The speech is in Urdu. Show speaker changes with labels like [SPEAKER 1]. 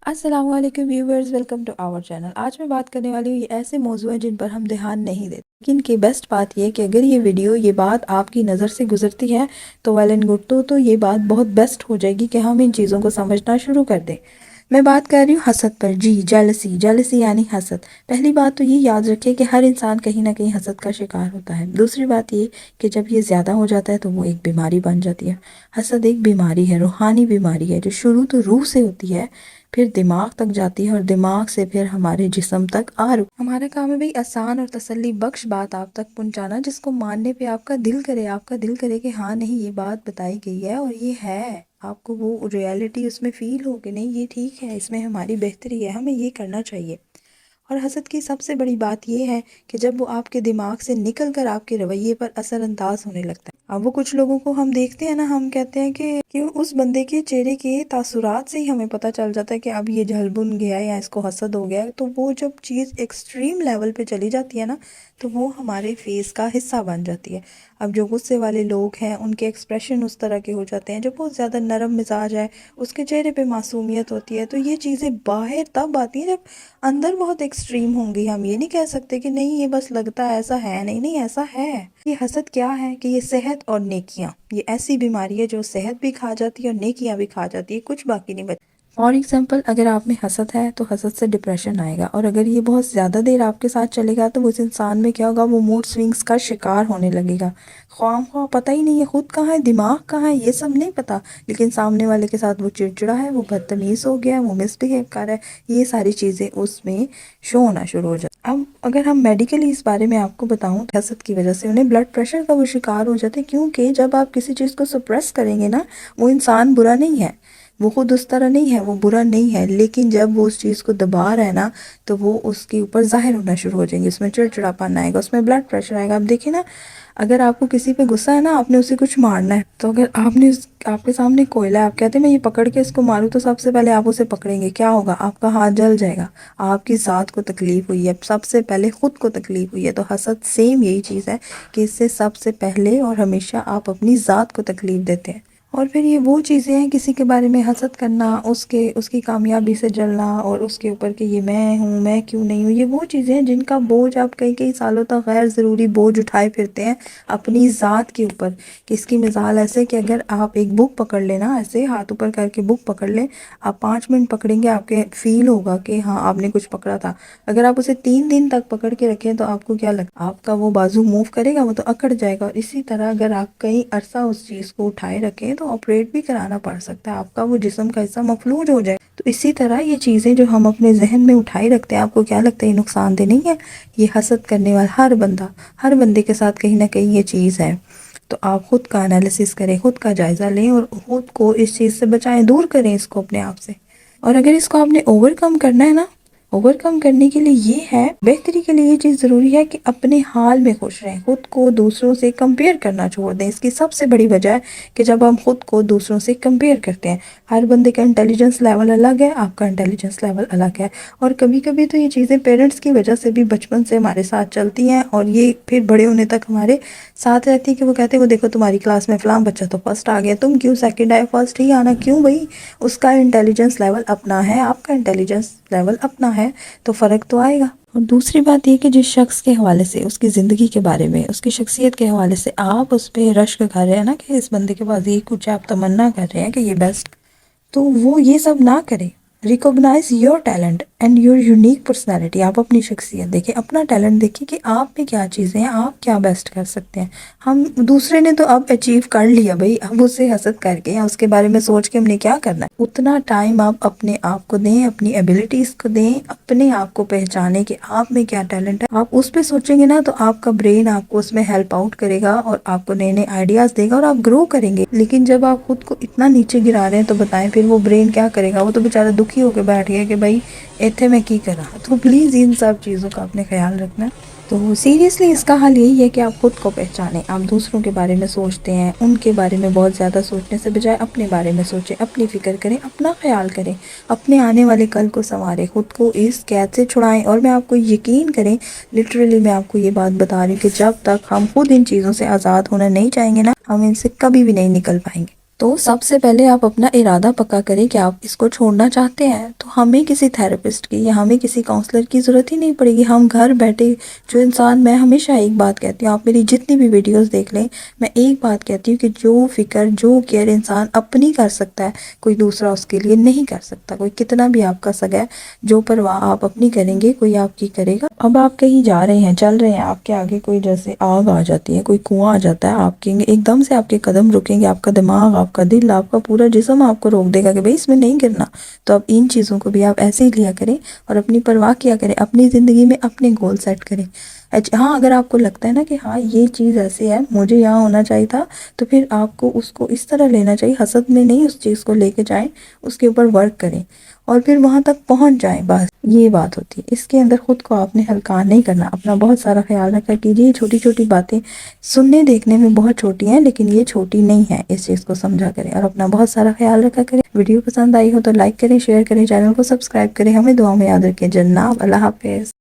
[SPEAKER 1] السلام علیکم viewers, welcome to our channel. آج میں بات کرنے والی ہوں یہ ایسے موضوع ہیں جن پر ہم دھیان نہیں دیتے، لیکن کی بیسٹ بات یہ ہے کہ اگر یہ بات آپ کی نظر سے گزرتی ہے تو ویل اینڈ گڈ، تو یہ بات بہت بیسٹ ہو جائے گی کہ ہم ان چیزوں کو سمجھنا شروع کر دیں۔ میں بات کر رہی ہوں حسد پر۔ جی، جیلسی یعنی حسد۔ پہلی بات تو یہ یاد رکھے کہ ہر انسان کہیں نہ کہیں حسد کا شکار ہوتا ہے۔ دوسری بات یہ کہ جب یہ زیادہ ہو جاتا ہے تو وہ ایک بیماری بن جاتی ہے۔ حسد ایک بیماری ہے، روحانی بیماری ہے، جو شروع تو روح سے ہوتی ہے، پھر دماغ تک جاتی ہے، اور دماغ سے پھر ہمارے جسم تک ہمارا کام ہے آسان اور تسلی بخش بات آپ تک پہنچانا، جس کو ماننے پہ آپ کا دل کرے کہ ہاں نہیں، یہ بات بتائی گئی ہے اور یہ ہے، آپ کو وہ ریالٹی اس میں فیل ہو کہ نہیں یہ ٹھیک ہے، اس میں ہماری بہتری ہے، ہمیں یہ کرنا چاہیے۔ اور حسد کی سب سے بڑی بات یہ ہے کہ جب وہ آپ کے دماغ سے نکل کر آپ کے رویے پر اثر انداز ہونے لگتا ہے۔ اب وہ کچھ لوگوں کو ہم دیکھتے ہیں نا، ہم کہتے ہیں کہ اس بندے کے چہرے کے تاثرات سے ہی ہمیں پتہ چل جاتا ہے کہ اب یہ جھل بن گیا یا اس کو حسد ہو گیا۔ تو وہ جب چیز ایکسٹریم لیول پہ چلی جاتی ہے نا، تو وہ ہمارے فیس کا حصہ بن جاتی ہے۔ اب جو غصے والے لوگ ہیں ان کے ایکسپریشن اس طرح کے ہو جاتے ہیں، جو بہت زیادہ نرم مزاج ہے اس کے چہرے پہ معصومیت ہوتی ہے۔ تو یہ چیزیں باہر تب آتی ہیں جب اندر بہت ایکسٹریم ہوں گی۔ ہم یہ نہیں کہہ سکتے کہ نہیں یہ بس لگتا ہے، ایسا ہے نہیں، ایسا ہے۔ یہ حسد کیا ہے کہ یہ صحت اور نیکیاں، یہ ایسی بیماری ہے جو صحت بھی کھا جاتی ہے اور نیکیاں بھی کھا جاتی ہے، کچھ باقی نہیں بچ۔ فار ایگزامپل، اگر آپ میں حسد ہے تو حسد سے ڈپریشن آئے گا، اور اگر یہ بہت زیادہ دیر آپ کے ساتھ چلے گا تو اس انسان میں کیا ہوگا، وہ موڈ سوئنگز کا شکار ہونے لگے گا۔ خواہ پتہ ہی نہیں ہے خود کہاں ہے، دماغ کہاں ہے، یہ سب نہیں پتا، لیکن سامنے والے کے ساتھ وہ چڑچڑا ہے، وہ بدتمیز ہو گیا ہے، وہ مس بہیو کر رہا ہے، یہ ساری چیزیں اس میں شو ہونا شروع ہو جاتی۔ اب اگر ہم میڈیکلی اس بارے میں آپ کو بتاؤں، حسد کی وجہ سے انہیں بلڈ پریشر کا وہ شکار ہو جاتے ہیں، کیونکہ جب آپ کسی چیز کو سپریس کریں گے نا، وہ انسان برا نہیں ہے، وہ خود اس طرح نہیں ہے، وہ برا نہیں ہے، لیکن جب وہ اس چیز کو دبا رہا ہے نا، تو وہ اس کے اوپر ظاہر ہونا شروع ہو جائیں گے، اس میں چڑچڑاپن آئے گا، اس میں بلڈ پریشر آئے گا۔ اب دیکھیں نا، اگر آپ کو کسی پہ غصہ ہے نا، آپ نے اسے کچھ مارنا ہے، تو اگر آپ کے سامنے کوئلہ ہے، آپ کہتے ہیں میں یہ پکڑ کے اس کو ماروں، تو سب سے پہلے آپ اسے پکڑیں گے، کیا ہوگا، آپ کا ہاتھ جل جائے گا، آپ کی ذات کو تکلیف ہوئی ہے، سب سے پہلے خود کو تکلیف ہوئی ہے۔ تو حسد سیم یہی چیز ہے کہ اس سے سب سے پہلے اور ہمیشہ آپ اپنی ذات کو تکلیف دیتے ہیں۔ اور پھر یہ وہ چیزیں ہیں، کسی کے بارے میں حسد کرنا، اس کی کامیابی سے جلنا، اور اس کے اوپر کہ یہ میں ہوں، میں کیوں نہیں ہوں، یہ وہ چیزیں ہیں جن کا بوجھ آپ کئی سالوں تک غیر ضروری بوجھ اٹھائے پھرتے ہیں اپنی ذات کے اوپر۔ کہ اس کی مثال ایسے کہ اگر آپ ایک بک پکڑ لینا، ایسے ہاتھ اوپر کر کے بک پکڑ لیں، آپ 5 منٹ پکڑیں گے، آپ کے فیل ہوگا کہ ہاں آپ نے کچھ پکڑا تھا۔ اگر آپ اسے 3 دن تک پکڑ کے رکھیں تو آپ کو کیا لگتا ہے، آپ کا وہ بازو موو کرے گا، وہ تو اکڑ جائے گا۔ اور اسی طرح اگر آپ کئی عرصہ اس چیز کو اٹھائے رکھیں تو آپریٹ بھی کرانا پڑ سکتا ہے، آپ کا وہ جسم کا حصہ مفلوج ہو جائے۔ تو اسی طرح یہ چیزیں جو ہم اپنے ذہن میں اٹھائے رکھتے ہیں، آپ کو کیا لگتا ہے یہ نقصان دہ نہیں ہے؟ یہ حسد کرنے والا ہر بندے کے ساتھ کہیں نہ کہیں یہ چیز ہے۔ تو آپ خود کا انالیسس کریں، خود کا جائزہ لیں، اور خود کو اس چیز سے بچائیں، دور کریں اس کو اپنے آپ سے۔ اور اگر اس کو آپ نے اوور کم کرنا ہے نا، اوور کم کرنے کے لیے یہ ہے، بہتری کے لیے یہ چیز ضروری ہے کہ اپنے حال میں خوش رہیں، خود کو دوسروں سے کمپیئر کرنا چھوڑ دیں۔ اس کی سب سے بڑی وجہ ہے کہ جب ہم خود کو دوسروں سے کمپیئر کرتے ہیں، ہر بندے کا انٹیلیجنس لیول الگ ہے، آپ کا انٹیلیجنس لیول الگ ہے، اور کبھی کبھی تو یہ چیزیں پیرنٹس کی وجہ سے بھی بچپن سے ہمارے ساتھ چلتی ہیں، اور یہ پھر بڑے ہونے تک ہمارے ساتھ رہتی ہے کہ وہ کہتے ہیں وہ دیکھو تمہاری کلاس میں فلاں بچہ تو فرسٹ آ گیا، تم کیوں سیکنڈ آئے، فرسٹ ہی آنا کیوں بھئی؟ اس کا انٹیلیجنس لیول اپنا ہے، آپ کا انٹیلیجنس لیول اپنا ہے، تو فرق تو آئے گا۔ اور دوسری بات یہ کہ جس شخص کے حوالے سے، اس کی زندگی کے بارے میں، اس کی شخصیت کے حوالے سے آپ اس پہ رشک کر رہے ہیں نا کہ اس بندے کے پاس یہ کچھ ہے، آپ تمنا کر رہے ہیں کہ یہ بیسٹ، تو وہ یہ سب نہ کرے۔ Recognise your talent and your unique personality. آپ اپنی شخصیت دیکھیں، اپنا ٹیلنٹ دیکھیں کہ آپ میں کیا چیزیں ہیں، آپ کیا بیسٹ کر سکتے ہیں۔ ہم دوسرے نے تو اب اچیو کر لیا بھئی، اب اسے حسد کر کے یا اس کے بارے میں سوچ کے ہم نے کیا کرنا ہے؟ اتنا ٹائم آپ اپنے آپ کو دیں، اپنی ایبیلٹیز کو دیں، اپنے آپ کو پہچانے کہ آپ میں کیا ٹیلنٹ ہے۔ آپ اس پہ سوچیں گے نا تو آپ کا برین آپ کو اس میں ہیلپ آؤٹ کرے گا، اور آپ کو نئے نئے آئیڈیاز دے گا، اور آپ گرو کریں گے۔ لیکن جب آپ خود کو اتنا نیچے گرا رہے ہیں تو بتائیں پھر وہ برین کیا کرے گا؟ وہ تو بیچارہ دکھی ہو کے بیٹھ گیا کہ بھائی ایتھے میں کی کرا۔ تو پلیز ان سب چیزوں کا اپنے خیال رکھنا۔ تو سیریسلی اس کا حل یہی ہے کہ آپ خود کو پہچانیں۔ آپ دوسروں کے بارے میں سوچتے ہیں، ان کے بارے میں بہت زیادہ سوچنے سے بجائے اپنے بارے میں سوچیں، اپنی فکر کریں، اپنا خیال کریں، اپنے آنے والے کل کو سنواریں، خود کو اس قید سے چھڑائیں۔ اور میں آپ کو یقین کریں، لٹرلی میں آپ کو یہ بات بتا رہی ہوں کہ جب تک ہم خود ان چیزوں سے آزاد ہونا نہیں چاہیں گے نا، ہم ان سے کبھی بھی نہیں نکل پائیں گے۔ تو سب سے پہلے آپ اپنا ارادہ پکا کریں کہ آپ اس کو چھوڑنا چاہتے ہیں، تو ہمیں کسی تھراپسٹ کی یا ہمیں کسی کاؤنسلر کی ضرورت ہی نہیں پڑے گی. ہم گھر بیٹھے جو انسان، میں ہمیشہ ایک بات کہتی ہوں، آپ میری جتنی بھی ویڈیوز دیکھ لیں، میں ایک بات کہتی ہوں کہ جو فکر، جو کیئر انسان اپنی کر سکتا ہے، کوئی دوسرا اس کے لیے نہیں کر سکتا. کوئی کتنا بھی آپ کا سگا ہے، جو پرواہ آپ اپنی کریں گے کوئی آپ کی کرے گا. اب آپ کہیں جا رہے ہیں، چل رہے ہیں، آپ کے آگے کوئی جیسے آگ آ جاتی ہے، کوئی کنواں آ جاتا ہے، آپ کے ایک دم سے آپ کے قدم رکیں گے، آپ کا دماغ، آپ کا دل، آپ کا پورا جسم آپ کو روک دے گا کہ بھئی اس میں نہیں گرنا. تو اب ان چیزوں کو بھی آپ ایسے ہی لیا کریں اور اپنی پرواہ کیا کریں، اپنی زندگی میں اپنے گول سیٹ کریں. ہاں اگر آپ کو لگتا ہے نا کہ ہاں یہ چیز ایسی ہے، مجھے یہاں ہونا چاہیے تھا، تو پھر آپ کو اس کو اس طرح لینا چاہیے، حسد میں نہیں اس چیز کو لے کے جائیں، اس کے اوپر ورک کریں اور پھر وہاں تک پہنچ جائیں. بس یہ بات ہوتی ہے. اس کے اندر خود کو آپ نے ہلکا نہیں کرنا. اپنا بہت سارا خیال رکھا کیجیے. چھوٹی چھوٹی باتیں سننے دیکھنے میں بہت چھوٹی ہیں، لیکن یہ چھوٹی نہیں ہے. اس چیز کو سمجھا کریں اور اپنا بہت سارا خیال رکھا کریں. ویڈیو پسند آئی ہو تو لائک کریں، شیئر کریں، چینل کو سبسکرائب کریں. ہمیں دعا میں یاد رکھیں جناب. اللہ حافظ.